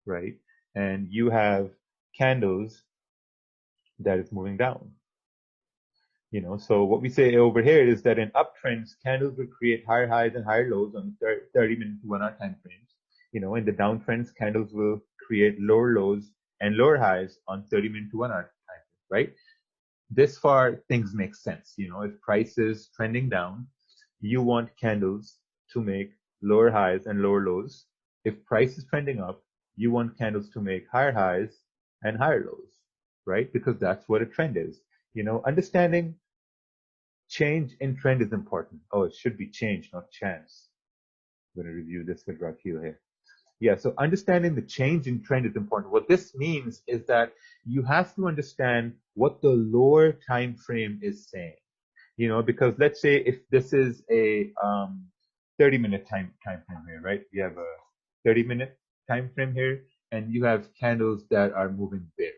right? And you have candles that is moving down. So what we say over here is that in uptrends, candles will create higher highs and higher lows on 30-minute to 1 hour time frames. In the downtrends, candles will create lower lows and lower highs on 30-minute to 1 hour time frames, right? This far, things make sense. If price is trending down, you want candles to make lower highs and lower lows. If price is trending up, you want candles to make higher highs and higher lows, right? Because that's what a trend is. Understanding change in trend is important. Oh, it should be change, not chance. I'm going to review this with Rakil here. Yeah, so understanding the change in trend is important. What this means is that you have to understand what the lower time frame is saying. Because let's say if this is a 30-minute time frame here, right? You have a 30-minute time frame here, and you have candles that are moving bearish.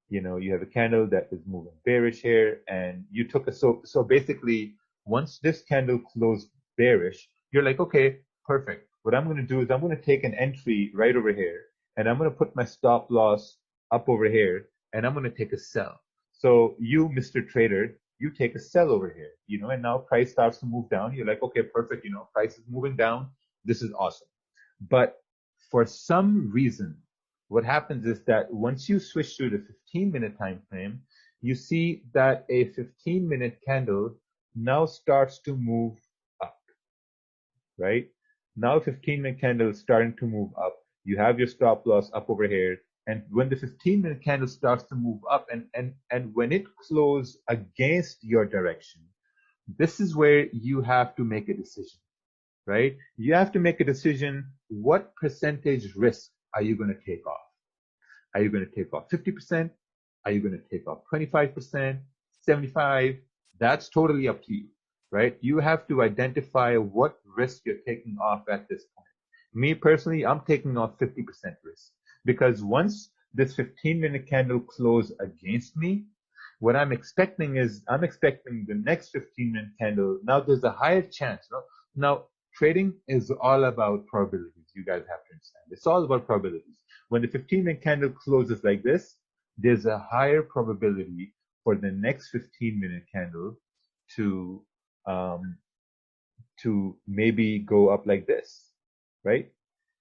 You have a candle that is moving bearish here, and you took so basically once this candle closed bearish, you're like, okay, perfect. What I'm going to do is I'm going to take an entry right over here, and I'm going to put my stop loss up over here, and I'm going to take a sell. So you, Mr. Trader, you take a sell over here, and now price starts to move down. You're like, okay, perfect. Price is moving down. This is awesome. But for some reason, what happens is that once you switch to the 15-minute time frame, you see that a 15-minute candle now starts to move up, right? Now 15-minute candle is starting to move up. You have your stop loss up over here. And when the 15-minute candle starts to move up and when it closes against your direction, this is where you have to make a decision, right? You have to make a decision. What percentage risk are you going to take off? Are you going to take off 50%? Are you going to take off 25%, 75%? That's totally up to you, right? You have to identify what risk you're taking off at this point. Me personally, I'm taking off 50% risk because once this 15-minute candle closes against me, what I'm expecting is I'm expecting the next 15-minute candle. Now there's a higher chance. Now trading is all about probabilities. You guys have to understand. It's all about probabilities. When the 15-minute candle closes like this, there's a higher probability for the next 15-minute candle to maybe go up like this, right?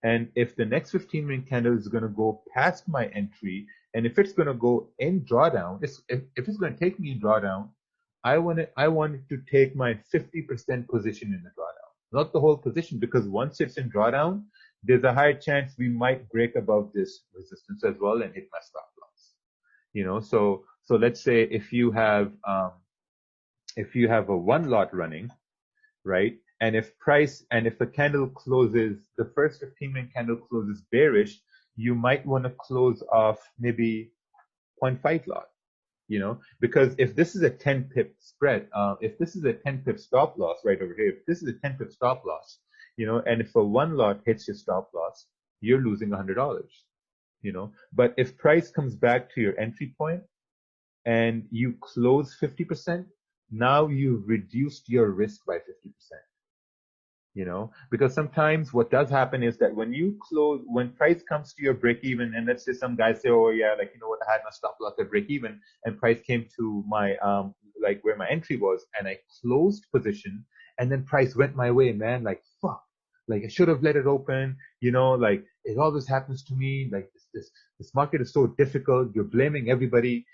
And if the next 15-minute candle is going to go past my entry, and if it's going to go in drawdown, if it's going to take me in drawdown, I want to take my 50% position in the drawdown, not the whole position, because once it's in drawdown, there's a higher chance we might break above this resistance as well and hit my stop loss. So let's say if you have a one lot running, right? And if the candle closes, the first 15-minute candle closes bearish, you might want to close off maybe 0.5 lot, because if this is a 10 pip spread, if this is a 10 pip stop loss right over here, if this is a 10 pip stop loss, and if a one lot hits your stop loss, you're losing $100, but if price comes back to your entry point and you close 50%, now you've reduced your risk by 50%. Because sometimes what does happen is that when price comes to your break even, and let's say some guys say, oh yeah, like, I had my stop loss at break even and price came to my, like where my entry was, and I closed position, and then price went my way, man, like, fuck, like I should have let it open, like it always happens to me, like this market is so difficult, you're blaming everybody,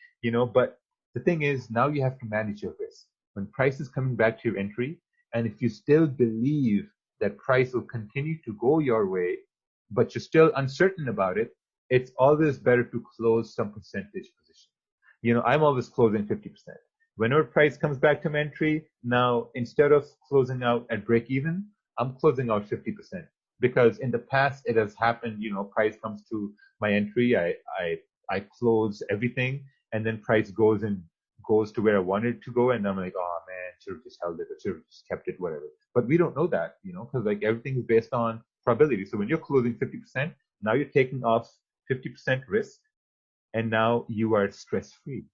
but the thing is, now you have to manage your risk. When price is coming back to your entry, and if you still believe that price will continue to go your way, but you're still uncertain about it, it's always better to close some percentage position. I'm always closing 50%. Whenever price comes back to my entry, now instead of closing out at break even, I'm closing out 50%. Because in the past it has happened, price comes to my entry, I close everything, and then price goes to where I wanted to go, and I'm like, oh man, should have just held it, or should have just kept it, whatever. But we don't know that, because like everything is based on probability. So when you're closing 50%, now you're taking off 50% risk, and now you are stress free.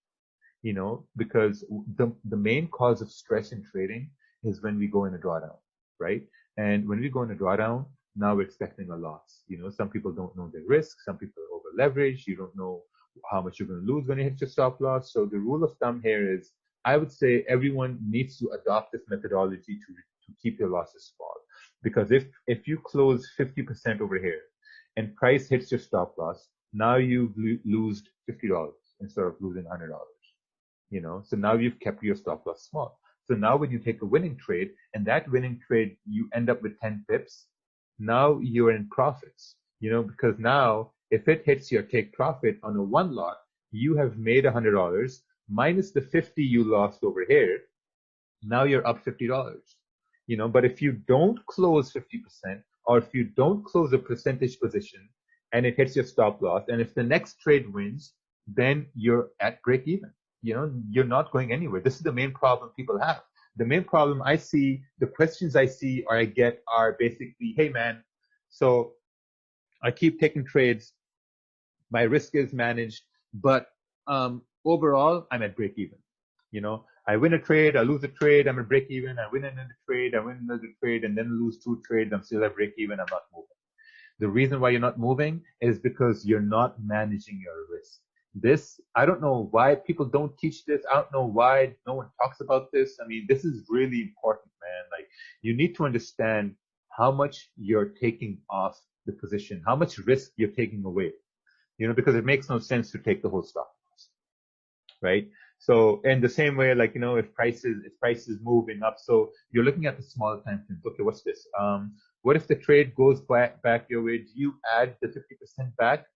Because the main cause of stress in trading is when we go in a drawdown, right? And when we go in a drawdown, now we're expecting a loss. Some people don't know their risk. Some people are over leveraged. You don't know how much you're going to lose when you hit your stop loss. So the rule of thumb here is, I would say everyone needs to adopt this methodology to keep your losses small. Because if you close 50% over here and price hits your stop loss, now you've lost $50 instead of losing $100. So now you've kept your stop loss small. So now when you take a winning trade, and that winning trade, you end up with 10 pips, now you're in profits, because now if it hits your take profit on a one lot, you have made $100 minus the 50 you lost over here. Now you're up $50, but if you don't close 50%, or if you don't close a percentage position and it hits your stop loss, and if the next trade wins, then you're at break even. You're not going anywhere. This is the main problem people have. The main problem I see, the questions I see or I get are basically, hey man, so I keep taking trades, my risk is managed, but overall I'm at break even. I win a trade, I lose a trade, I'm at break even, I win another trade, I win another trade, and then lose two trades, I'm still at break even, I'm not moving. The reason why you're not moving is because you're not managing your risk. This, I don't know why people don't teach this. I don't know why no one talks about this. I mean, this is really important, man. Like, you need to understand how much you're taking off the position, how much risk you're taking away, because it makes no sense to take the whole stop loss, right? So in the same way, like, if prices moving up, so you're looking at the smaller time frames. Okay, what's this? What if the trade goes back your way? Do you add the 50% back?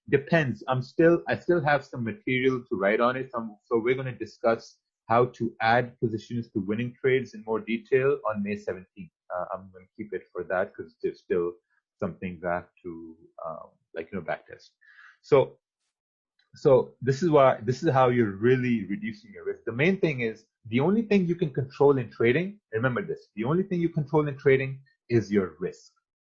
Depends. I still have some material to write on it. So we're going to discuss how to add positions to winning trades in more detail on May 17th. I'm going to keep it for that because there's still some things I have to, backtest. So this is how you're really reducing your risk. The main thing is, the only thing you can control in trading, remember this, the only thing you control in trading is your risk.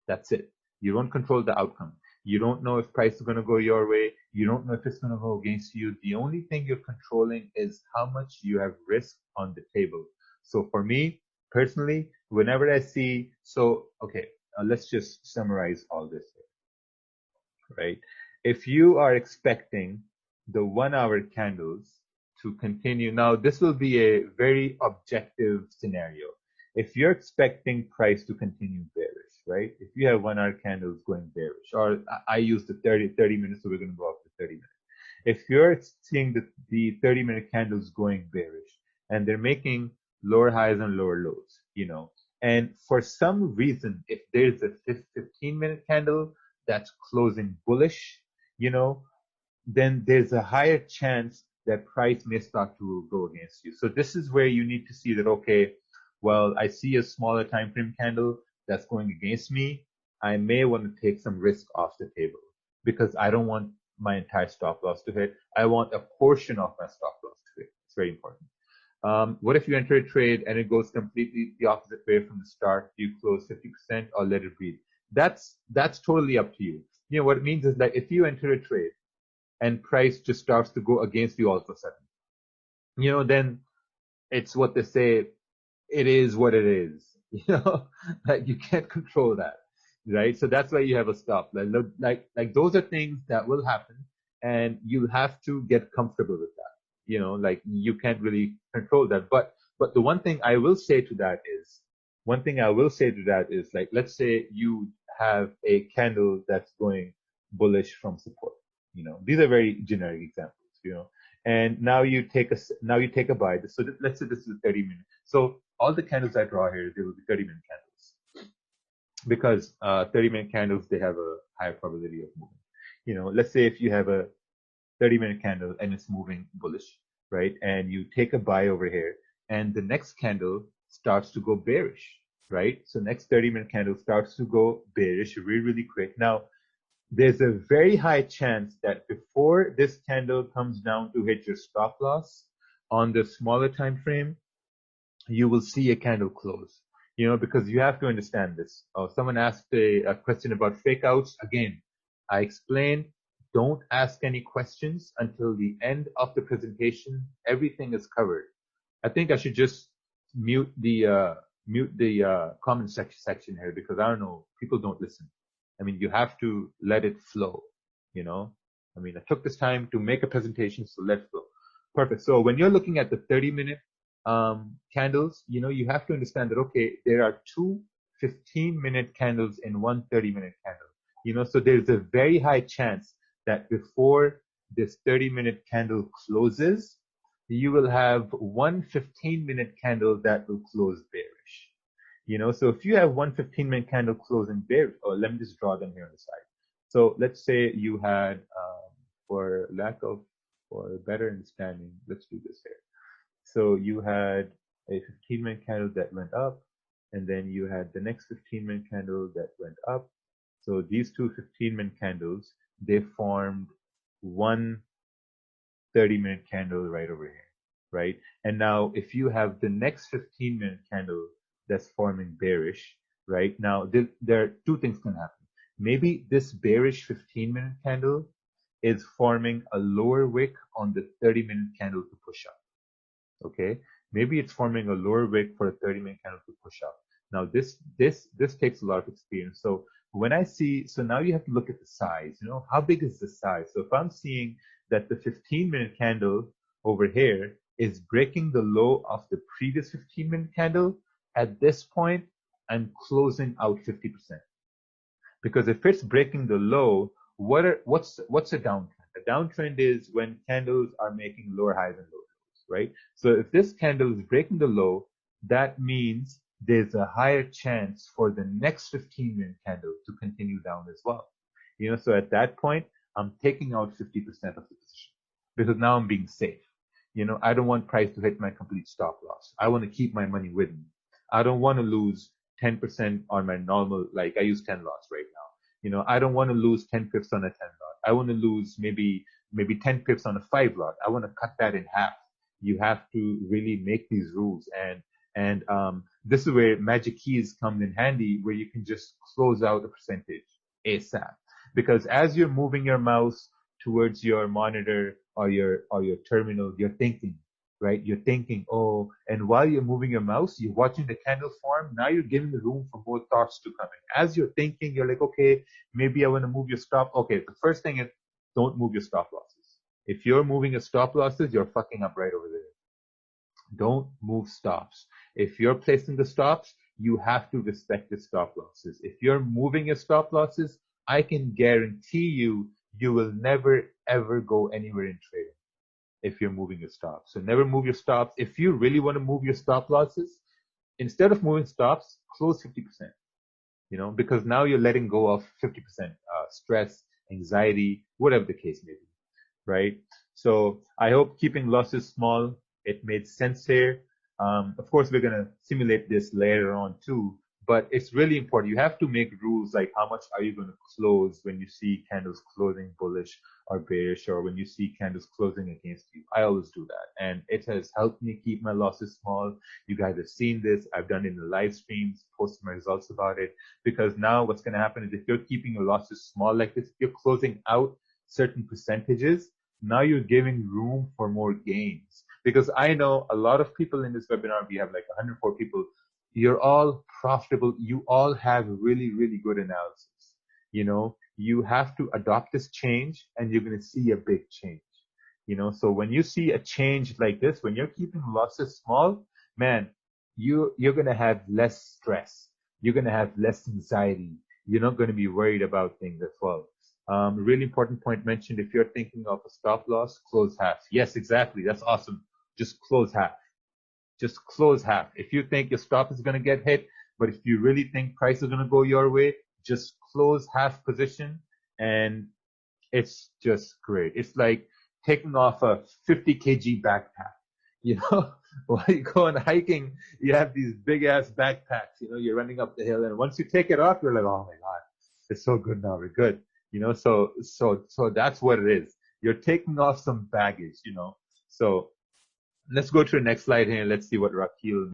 That's it. You don't control the outcome. You don't know if price is going to go your way. You don't know if it's going to go against you. The only thing you're controlling is how much you have risk on the table. So for me, personally, whenever I see, let's just summarize all this here, right? If you are expecting the 1 hour candles to continue, now this will be a very objective scenario. If you're expecting price to continue bearish, right? If you have 1 hour candles going bearish, or I use the 30 minutes, so we're going to go up to 30 minutes. If you're seeing the 30-minute candles going bearish and they're making lower highs and lower lows, and for some reason, if there's a 15-minute candle that's closing bullish, then there's a higher chance that price may start to go against you. So this is where you need to see that, okay, well, I see a smaller time frame candle that's going against me. I may want to take some risk off the table because I don't want my entire stop loss to hit. I want a portion of my stop loss to hit. It's very important. What if you enter a trade and it goes completely the opposite way from the start? Do you close 50% or let it breathe? That's totally up to you. What it means is that if you enter a trade and price just starts to go against you all of a sudden, then it's what they say, it is what it is. Like, you can't control that, right? So that's why you have a stop. Like those are things that will happen, and you'll have to get comfortable with that. Like, you can't really control that. But the one thing I will say to that is, like, let's say you have a candle that's going bullish from support. These are very generic examples. And now you take a buy. So let's say this is a 30 minute. So all the candles I draw here, they will be 30-minute candles, because 30-minute candles, they have a higher probability of moving. Let's say if you have a 30-minute candle and it's moving bullish, right? And you take a buy over here, and the next candle starts to go bearish, right? So next 30-minute candle starts to go bearish really, really quick. Now, there's a very high chance that before this candle comes down to hit your stop loss on the smaller time frame, you will see a candle close. Because you have to understand this. Someone asked a question about fake outs. Again, I explained, don't ask any questions until the end of the presentation. Everything is covered. I think I should just mute the mute the comment section here because I don't know, people don't listen. I mean, you have to let it flow, you know? I mean, I took this time to make a presentation, so let it flow. Perfect. So when you're looking at the 30-minute candles, you know, you have to understand that, okay, there are two 15-minute candles and one 30-minute candle. You know, so there's a very high chance that before this 30-minute candle closes, you will have one 15-minute candle that will close bearish. You know, so if you have one 15-minute candle closing bearish, or let me just draw them here on the side. So let's say you had, for better understanding, let's do this here. So you had a 15-minute candle that went up, and then you had the next 15-minute candle that went up. So these two 15-minute candles, they formed one 30-minute candle right over here, right? And now if you have the next 15-minute candle that's forming bearish, right? Now there are two things can happen. Maybe this bearish 15-minute candle is forming a lower wick on the 30-minute candle to push up. Okay, maybe it's forming a lower wick for a 30-minute candle to push up. Now this takes a lot of experience. So when I see, so now you have to look at the size, you know, how big is the size? So if I'm seeing that the 15-minute candle over here is breaking the low of the previous 15-minute candle, at this point, I'm closing out 50%. Because if it's breaking the low, what's a downtrend? A downtrend is when candles are making lower highs and lower lows, right? So if this candle is breaking the low, that means there's a higher chance for the next 15-minute candle to continue down as well. You know, so at that point, I'm taking out 50% of the position because now I'm being safe. You know, I don't want price to hit my complete stop loss. I want to keep my money with me. I don't want to lose 10% on my normal, like I use 10 lots right now. You know, I don't want to lose 10 pips on a 10 lot. I want to lose maybe 10 pips on a 5 lot. I want to cut that in half. You have to really make these rules. And this is where magic keys come in handy, where you can just close out a percentage ASAP. Because as you're moving your mouse towards your monitor or your terminal, you're thinking, right? You're thinking, oh, and while you're moving your mouse, you're watching the candle form. Now you're giving the room for more thoughts to come in. As you're thinking, you're like, okay, maybe I want to move your stop. Okay, the first thing is don't move your stop losses. If you're moving your stop losses, you're fucking up right over there. Don't move stops. If you're placing the stops, you have to respect the stop losses. If you're moving your stop losses, I can guarantee you, you will never ever go anywhere in trading if you're moving your stops. So never move your stops. If you really want to move your stop losses, instead of moving stops, close 50%, you know, because now you're letting go of 50% stress, anxiety, whatever the case may be, right? So I hope keeping losses small, it made sense here. Of course, we're going to simulate this later on too, but it's really important. You have to make rules like how much are you going to close when you see candles closing bullish or bearish, or when you see candles closing against you. I always do that. And it has helped me keep my losses small. You guys have seen this. I've done it in the live streams, posted my results about it. Because now what's going to happen is if you're keeping your losses small like this, if you're closing out certain percentages, now you're giving room for more gains. Because I know a lot of people in this webinar, we have like 104 people, you're all profitable. You all have really, really good analysis. You know, you have to adopt this change and you're going to see a big change. You know, so when you see a change like this, when you're keeping losses small, man, you're going to have less stress. You're going to have less anxiety. You're not going to be worried about things as well. Really important point mentioned. If you're thinking of a stop loss, close half. Yes, exactly. That's awesome. Just close half. Just close half. If you think your stop is going to get hit, but if you really think price is going to go your way, just close half position, and it's just great. It's like taking off a 50 kg backpack. You know, while you go on hiking, you have these big ass backpacks. You know, you're running up the hill, and once you take it off, you're like, oh my god, it's so good now. We're good. You know, so that's what it is. You're taking off some baggage. You know, so let's go to the next slide here and let's see what Rakil